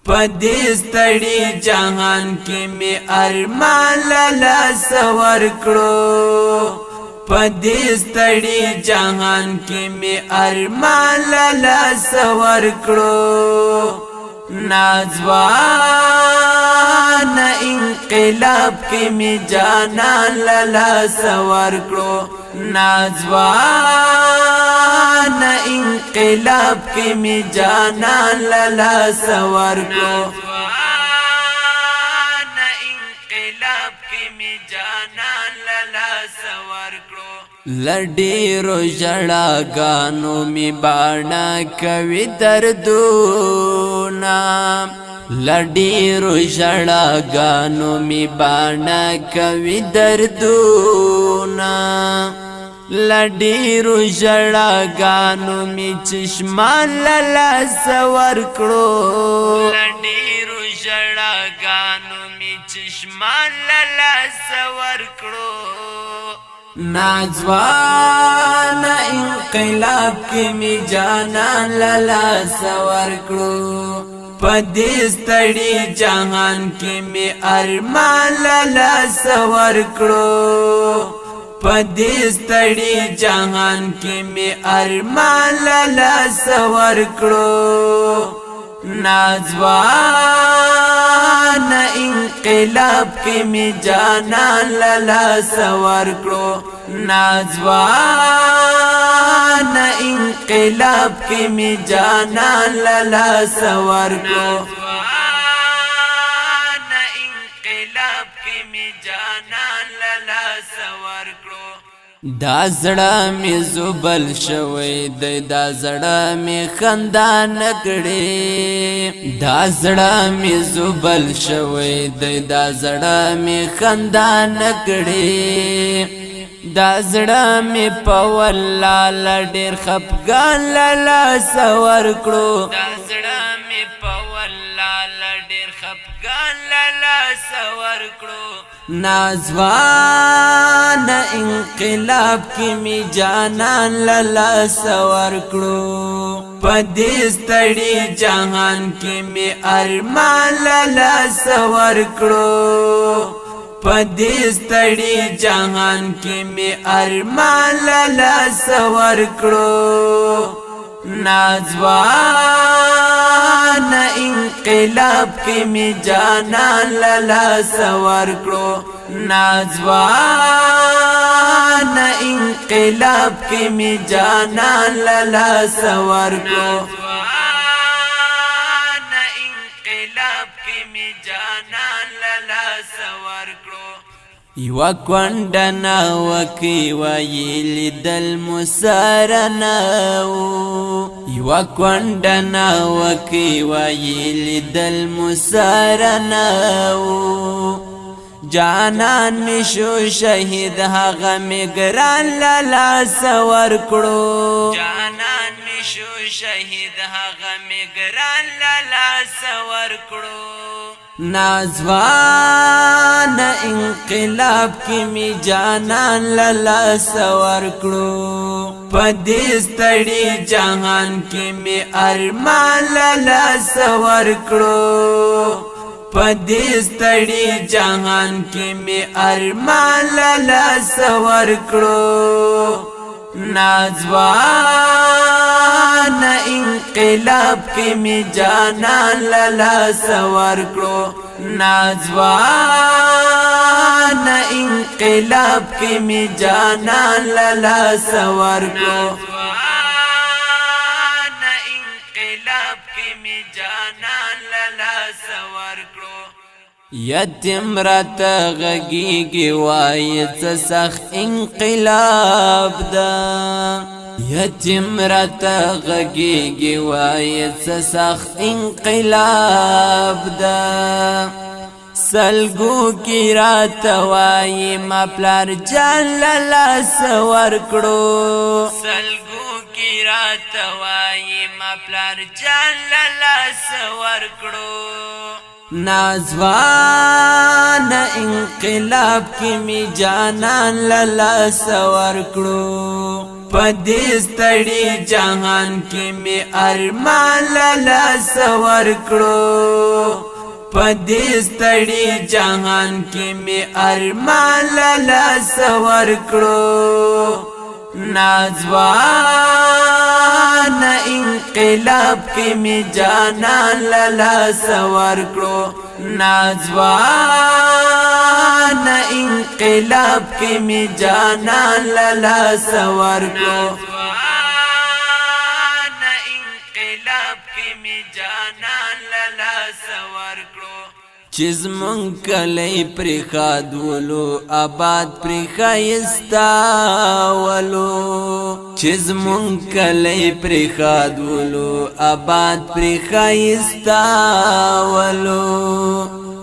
پدې ستړي جهان کې می ارمان لالا سور کړو پدې ستړي جهان کې می ارمان لالا سور کړو نازوان انقلاب کې می جانان لالا سور کړو نازوان انقلاب کې می جانان لالا سور کړو نازوان انقلاب کې می جانان لالا سور کړو لډیرو ژړاګانو می باڼه کوي دردونه لډیرو ژړاګانو می باڼه کوي دردونه لډیرو ژړاګانو می چشمان لالا سور کړو لډیرو ژړاګانو می چشمان لالا سور کړو نازوان انقلاب کې می جانان لالا سور کړو پدې ستړي جهان کې می ارمان لالا سور کړو پدې ستړي جهان کې می ارمان لالا سور کړو نازوان انقلاب کې می جانان لالا سور کړو نازوان انقلاب کې می جانان لالا سور کړو نازوان انقلاب کې می جانان لالا سور کړو دا زړه می زوبل شوی دی دا زړه می خندا نکړي دا زړه می زوبل شوی دی دا زړه می خندا نکړي دا زړه می په والله ډېر خفګان لالا سور کړو دا زړه می په والله ډېر خفګان لالا سور کړو نازوان انقلاب کې می جانان لالا سور کړو پدې ستړي جهان کې می ارمان لالا سور کړو پدې ستړي جهان کې می ارمان لالا سور کړو نازوان انقلاب کې می جانان لالا سور کړو نازوان انقلاب کې می جانان لالا سور کړو نازوان انقلاب کې می جانان لالا سور کړو یوا کونډنا وکی ویل دل مسارناو یوا کونډنا وکی ویل دل مسارناو جانان می شو شهید هغه می ګران لالا سور کړو جانان می شو شهید هغه می ګران لالا سور کړو نازوان انقلاب کې می جانان لالا سور کړو پدې ستړي جهان کې می ارمان لالا سور کړو پدې ستړي جهان کې می ارمان لالا سور کړو نازوان انقلاب کې می جانان لالا سور کړو نازوان انقلاب کې می جانان لالا سور کړو نازوان انقلاب کې می جانان لالا سور کړو یتیم رات غږیږي وای څه سخت انقلاب دا یتیم رات غږیږي وای څه سخت انقلاب دا سلګو کی رات وای ما پلار جان لالا سور کړو سلګو کی رات وای ما پلار جان لالا سور کړو نازوان انقلاب کی می جانان لالا سور کړو پدې ستړي جهان کې می ارمان لالا سور کړو پدې ستړي جهان کې می ارمان لالا سور کړو نازوان انقلاب کې می جانان لالا سور کړو نازوان انقلاب کې می جانان لالا سور کړو نازوان انقلاب کې می جانان لالا سور کړو چیز من کلی پرخادولو آباد پرخایستاولو چیز من کلی پرخادولو آباد پرخایستاولو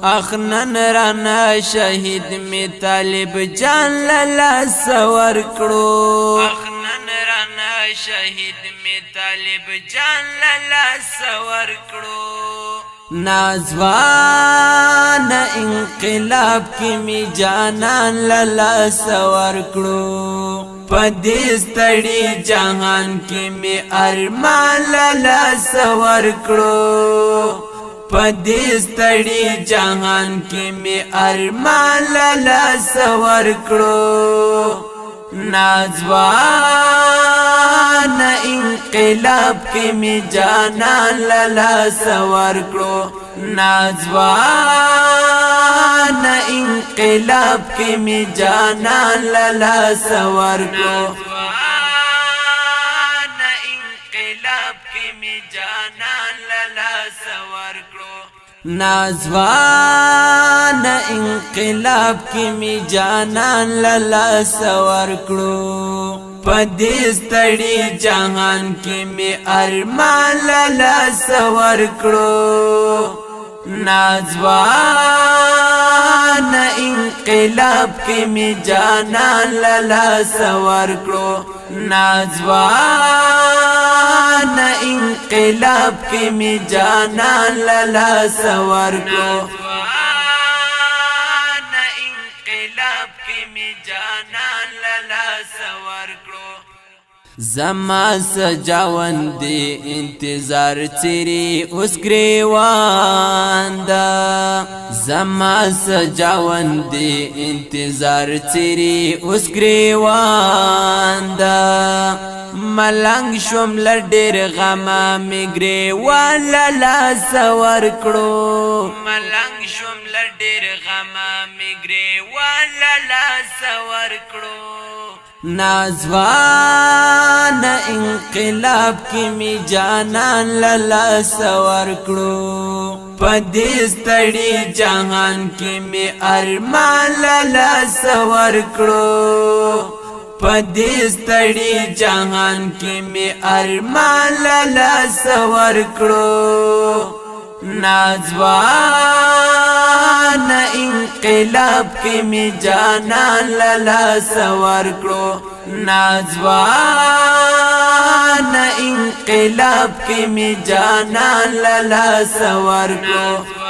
اخنن رانا شهید می طالب جان لالا سور کړو اخنن رانا شهید می طالب جان لالا سور کړو نازوان انقلاب کی می جانان لالا سور کړو پدې ستړي جهان کی می ارمان لالا سور کړو پدې ستړي جهان کی می ارمان لالا سور کړو نازوان انقلاب کی می جانان لالا سور کړو نازوان انقلاب کی می جانان لالا سور کړو نازوان انقلاب کی می جانان لالا سور کړو نازوان انقلاب کی می جانان لالا سور کړو پدې ستړي جهان کې می ارمان لالا سور کړو نازوان انقلاب کې می جانان لالا سور کړو نازوان انقلاب کې می جانان لالا سور کړو نازوان انقلاب کې می جانان لالا سور کړو زما سجاون دی انتظار چیرې اوس گریوان دا زما سجاون دی انتظار چیرې اوس گریوان دا ملنګ شوم لډیر غما می گریوان لالا سور کړو ملنګ شوم لډیر غما می گریوان لالا سور کړو نازوان انقلاب کی می جانان لالا سور کړو پدې ستړي جهان کی می ارمان لالا سور کړو پدې ستړي جهان کی می ارمان لالا سور کړو نازوان انقلاب کی می جانان لالا سور کړو نازوان انقلاب کی می جانان لالا سور کړو